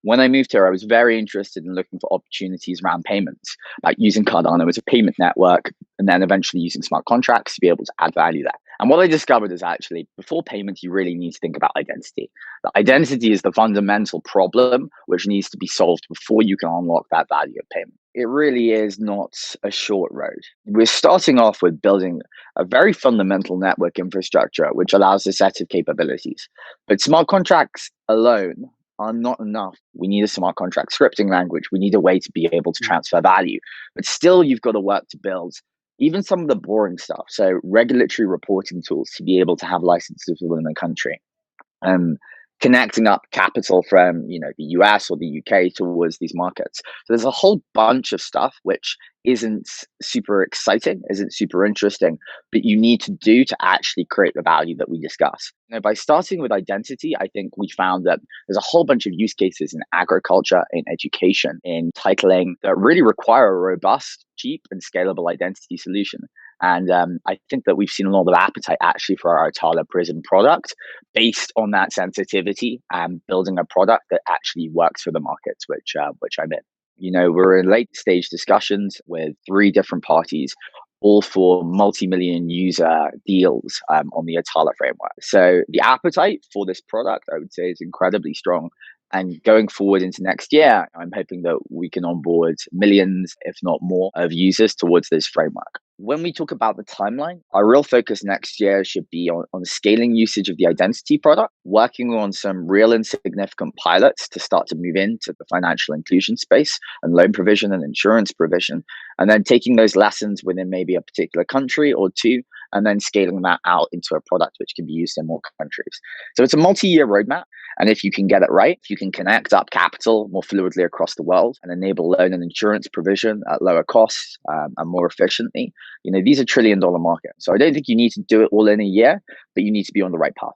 When I moved here, I was very interested in looking for opportunities around payments, like using Cardano as a payment network, and then eventually using smart contracts to be able to add value there. And what I discovered is actually before payments, you really need to think about identity. The identity is the fundamental problem which needs to be solved before you can unlock that value of payment. It really is not a short road. We're starting off with building a very fundamental network infrastructure, which allows a set of capabilities. But smart contracts alone are not enough. We need a smart contract scripting language. We need a way to be able to transfer value. But still, you've got to work to build even some of the boring stuff. So regulatory reporting tools to be able to have licenses within the country. Um, Connecting up capital from the US or the UK towards these markets. So there's a whole bunch of stuff which isn't super exciting, isn't super interesting, but you need to do to actually create the value that we discuss. By starting with identity, I think we found that there's a whole bunch of use cases in agriculture, in education, in titling that really require a robust, cheap, and scalable identity solution. And I think that we've seen a lot of appetite actually for our Atala Prism product based on that sensitivity and building a product that actually works for the markets, which I'm in. We're in late stage discussions with three different parties, all for multi-million user deals on the Atala framework. So the appetite for this product, I would say, is incredibly strong. And going forward into next year, I'm hoping that we can onboard millions, if not more, of users towards this framework. When we talk about the timeline, our real focus next year should be on scaling usage of the identity product, working on some real and significant pilots to start to move into the financial inclusion space and loan provision and insurance provision, and then taking those lessons within maybe a particular country or two, and then scaling that out into a product which can be used in more countries. So it's a multi-year roadmap. And if you can get it right, if you can connect up capital more fluidly across the world and enable loan and insurance provision at lower costs and more efficiently, these are $1 trillion markets. So I don't think you need to do it all in a year, but you need to be on the right path.